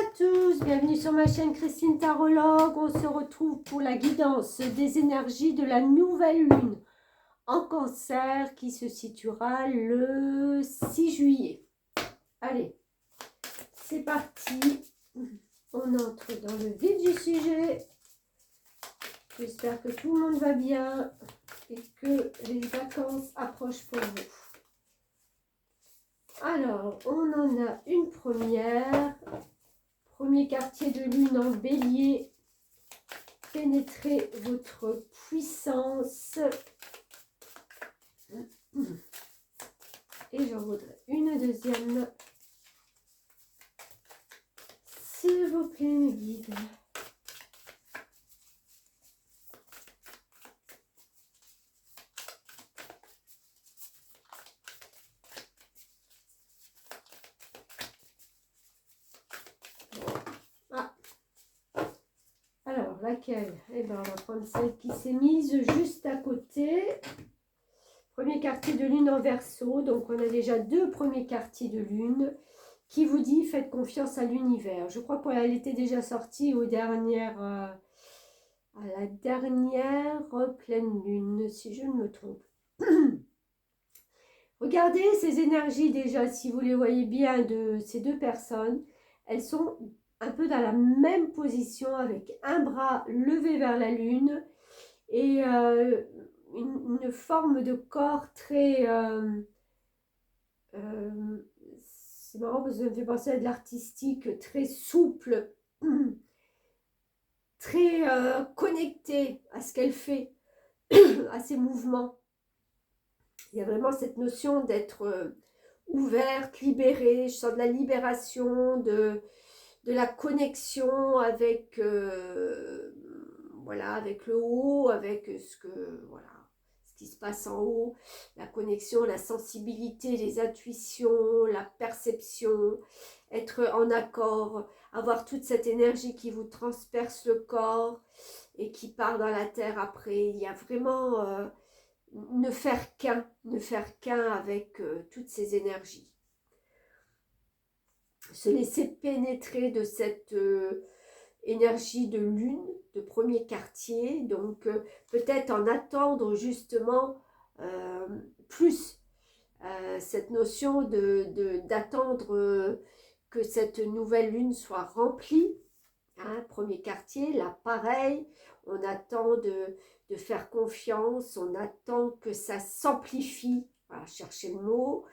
à tous, bienvenue sur ma chaîne Christine Tarologue. On se retrouve pour la guidance des énergies de la nouvelle lune en Cancer qui se situera le 6 juillet. Allez, c'est parti. On entre dans le vif du sujet. J'espère que tout le monde va bien et que les vacances approchent pour vous. Alors, on en a une première. Premier quartier de lune en bélier. Pénétrez votre puissance. Et j'en voudrais une deuxième. S'il vous plaît, mes guides. Laquelle? Eh bien, on va prendre celle qui s'est mise juste à côté. Premier quartier de lune en Verseau. Donc, on a déjà deux premiers quartiers de lune qui vous dit faites confiance à l'univers. Je crois qu'elle était déjà sortie à la dernière pleine lune, si je ne me trompe. Regardez ces énergies déjà, si vous les voyez bien, de ces deux personnes. Elles sont un peu dans la même position avec un bras levé vers la lune et une forme de corps très... c'est marrant parce que ça me fait penser à de l'artistique, très souple, très connecté à ce qu'elle fait, à ses mouvements. Il y a vraiment cette notion d'être ouverte, libérée. Je sens de la libération, de la connexion avec, voilà, avec le haut, avec ce qui se passe en haut, la connexion, la sensibilité, les intuitions, la perception, être en accord, avoir toute cette énergie qui vous transperce le corps et qui part dans la terre après. Il y a vraiment ne faire qu'un avec toutes ces énergies. Se laisser pénétrer de cette énergie de lune, de premier quartier, donc peut-être en attendre justement plus cette notion d'attendre que cette nouvelle lune soit remplie, hein, premier quartier, là pareil, on attend de faire confiance, on attend que ça s'amplifie, voilà, chercher le mot,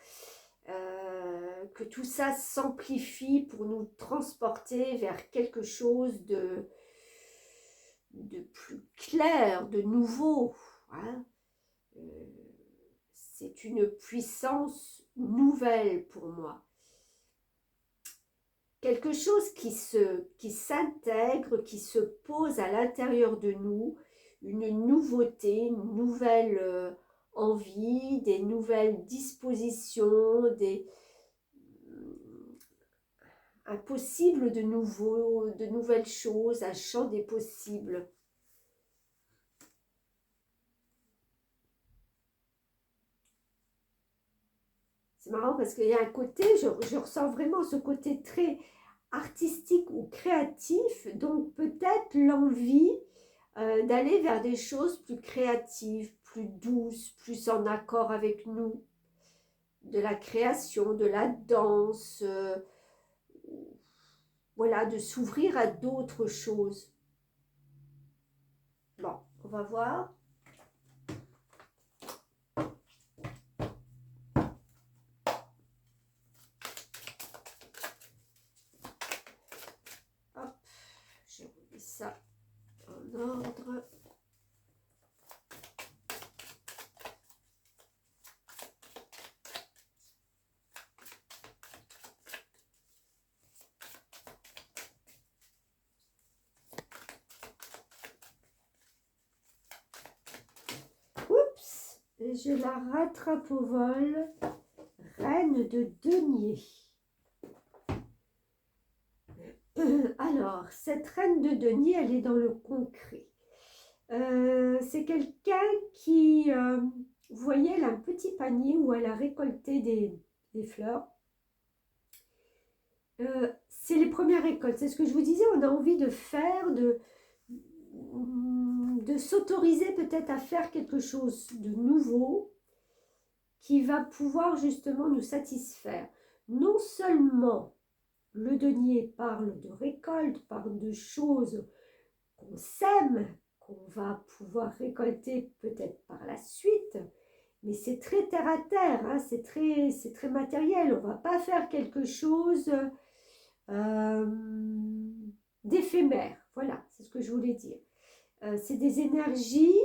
que tout ça s'amplifie pour nous transporter vers quelque chose de plus clair, de nouveau. Hein. C'est une puissance nouvelle pour moi. Quelque chose qui s'intègre, qui se pose à l'intérieur de nous, une nouveauté, une nouvelle envie, des nouvelles dispositions, un possible de nouveau, de nouvelles choses, un champ des possibles. C'est marrant parce qu'il y a un côté, je ressens vraiment ce côté très artistique ou créatif, donc peut-être l'envie d'aller vers des choses plus créatives, plus douces, plus en accord avec nous, de la création, de la danse, voilà, de s'ouvrir à d'autres choses. Bon, on va voir. Hop, je remets ça en ordre. Et je la rattrape au vol. Reine de denier. Alors, cette reine de denier, elle est dans le concret. C'est quelqu'un qui, vous voyez, elle a un petit panier où elle a récolté des fleurs. C'est les premières récolte. C'est ce que je vous disais, on a envie de faire, de s'autoriser peut-être à faire quelque chose de nouveau qui va pouvoir justement nous satisfaire. Non seulement le denier parle de récolte, parle de choses qu'on sème, qu'on va pouvoir récolter peut-être par la suite, mais c'est très terre à terre, hein, c'est très matériel. On ne va pas faire quelque chose d'éphémère. Voilà, c'est ce que je voulais dire. C'est des énergies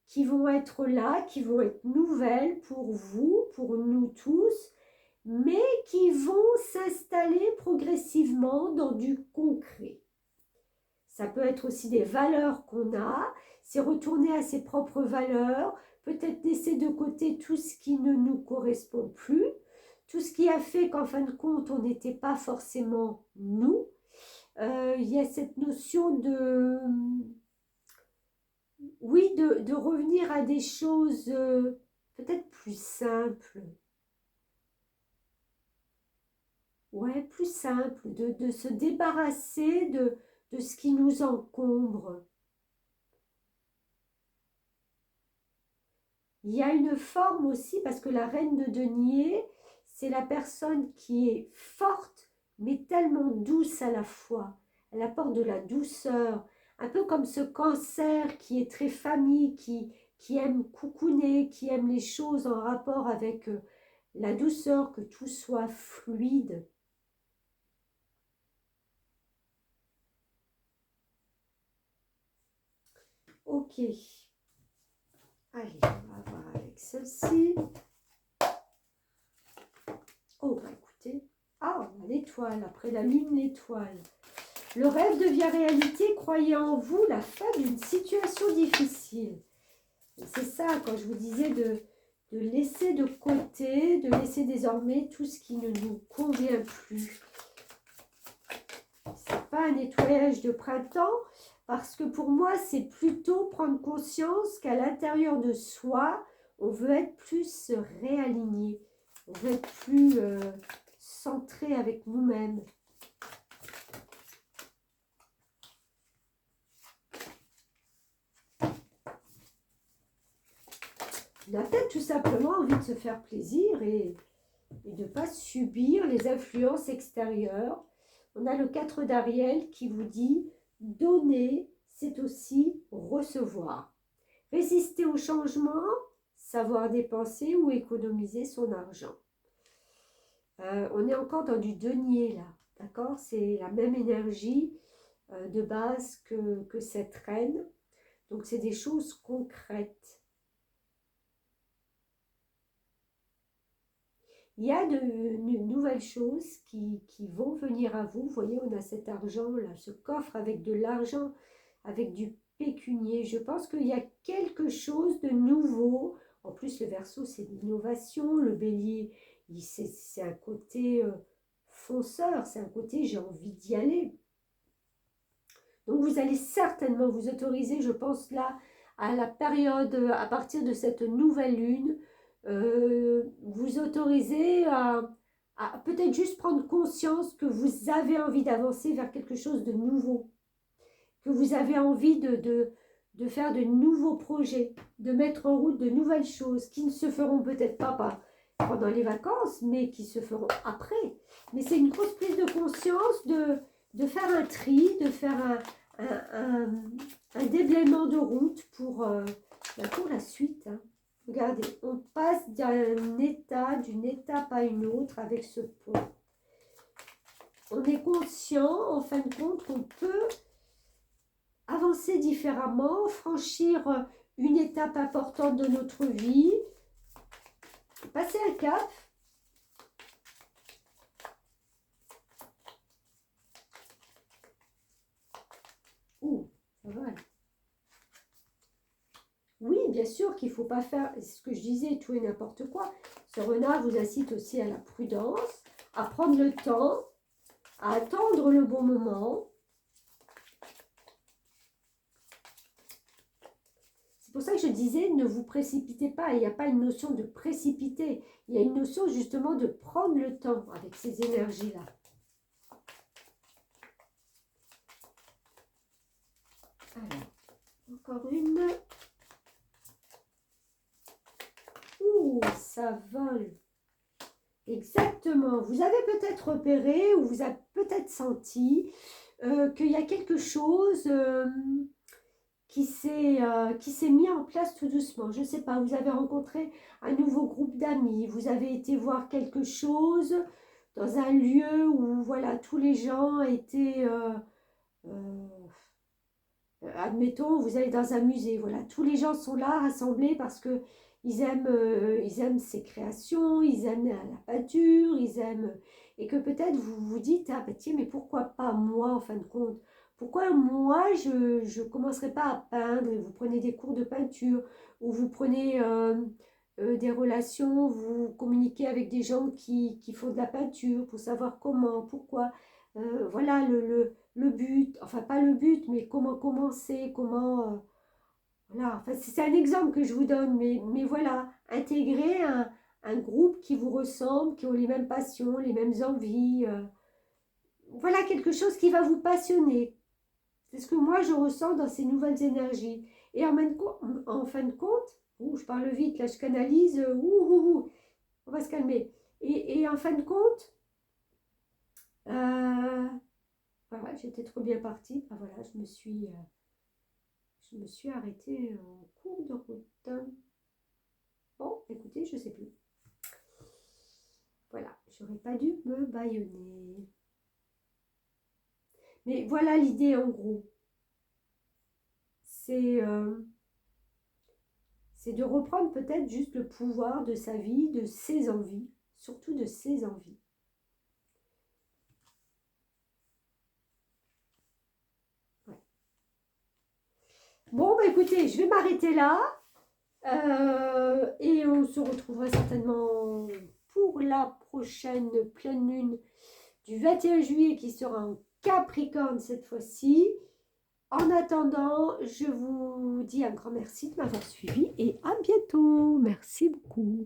qui vont être là, qui vont être nouvelles pour vous, pour nous tous, mais qui vont s'installer progressivement dans du concret. Ça peut être aussi des valeurs qu'on a, c'est retourner à ses propres valeurs, peut-être laisser de côté tout ce qui ne nous correspond plus, tout ce qui a fait qu'en fin de compte, on n'était pas forcément nous. Il y a cette notion de... Oui, de revenir à des choses peut-être plus simples. Ouais, plus simples, de se débarrasser de ce qui nous encombre. Il y a une forme aussi, parce que la reine de denier, c'est la personne qui est forte, mais tellement douce à la fois. Elle apporte de la douceur, un peu comme ce cancer qui est très famille, qui aime coucouner, qui aime les choses en rapport avec la douceur, que tout soit fluide. Ok. Allez, on va voir avec celle-ci. Oh, bah écoutez. Ah, on a l'étoile. Après la lune, l'étoile. Le rêve devient réalité. Croyez en vous la fin d'une situation difficile. C'est ça, quand je vous disais de laisser de côté, de laisser désormais tout ce qui ne nous convient plus. Ce n'est pas un nettoyage de printemps, parce que pour moi, c'est plutôt prendre conscience qu'à l'intérieur de soi, on veut être plus réaligné, on veut être plus centré avec nous-mêmes. On a peut-être tout simplement envie de se faire plaisir et de ne pas subir les influences extérieures. On a le 4 d'Ariel qui vous dit « Donner, c'est aussi recevoir ». Résister au changement, savoir dépenser ou économiser son argent. On est encore dans du denier là, d'accord? C'est la même énergie de base que cette reine. Donc c'est des choses concrètes. Il y a de nouvelles choses qui vont venir à vous. Vous voyez, on a cet argent-là, ce coffre avec de l'argent, avec du pécunier. Je pense qu'il y a quelque chose de nouveau. En plus, le Verseau, c'est l'innovation. Le Bélier, c'est un côté fonceur. C'est un côté, j'ai envie d'y aller. Donc, vous allez certainement vous autoriser, je pense, là, à la période, à partir de cette nouvelle lune, vous autorisez à peut-être juste prendre conscience que vous avez envie d'avancer vers quelque chose de nouveau, que vous avez envie de faire de nouveaux projets, de mettre en route de nouvelles choses qui ne se feront peut-être pas pendant les vacances, mais qui se feront après. Mais c'est une grosse prise de conscience de faire un tri, de faire un déblaiement de route pour la suite, hein. Regardez, on passe d'une étape à une autre avec ce pont. On est conscient, en fin de compte, qu'on peut avancer différemment, franchir une étape importante de notre vie, passer un cap. Ouh, ça va. Oui, bien sûr qu'il ne faut pas faire ce que je disais, tout et n'importe quoi. Ce renard vous incite aussi à la prudence, à prendre le temps, à attendre le bon moment. C'est pour ça que je disais, ne vous précipitez pas. Il n'y a pas une notion de précipiter. Il y a une notion justement de prendre le temps avec ces énergies-là. encore une. Ouh, ça vole. Exactement. Vous avez peut-être repéré ou vous avez peut-être senti qu'il y a quelque chose qui s'est mis en place tout doucement. Je ne sais pas, vous avez rencontré un nouveau groupe d'amis, vous avez été voir quelque chose dans un lieu où voilà, tous les gens étaient... admettons, vous allez dans un musée, voilà, tous les gens sont là rassemblés parce que ils aiment ces créations, ils aiment la peinture, ils aiment... Et que peut-être vous vous dites, ah bah tiens, mais pourquoi pas moi en fin de compte? Pourquoi moi je ne commencerai pas à peindre et vous prenez des cours de peinture ou vous prenez des relations, vous communiquez avec des gens qui font de la peinture pour savoir comment, pourquoi. Voilà le but, enfin pas le but, mais comment commencer, comment... voilà, enfin, c'est un exemple que je vous donne, mais voilà, intégrer un groupe qui vous ressemble, qui ont les mêmes passions, les mêmes envies. Voilà quelque chose qui va vous passionner. C'est ce que moi je ressens dans ces nouvelles énergies. Et en fin de compte, je parle vite, là je canalise, on va se calmer. Et en fin de compte, voilà, j'étais trop bien partie. Ah, voilà, je me suis arrêtée en cours de route. Bon, écoutez, je ne sais plus. Voilà, j'aurais pas dû me bâillonner. Mais voilà l'idée en gros. C'est de reprendre peut-être juste le pouvoir de sa vie, de ses envies, surtout de ses envies. Ouais. Bon, bah écoutez, je vais m'arrêter là. Et on se retrouvera certainement pour la prochaine pleine lune du 21 juillet qui sera en Capricorne cette fois-ci. En attendant, je vous dis un grand merci de m'avoir suivi et à bientôt. Merci beaucoup.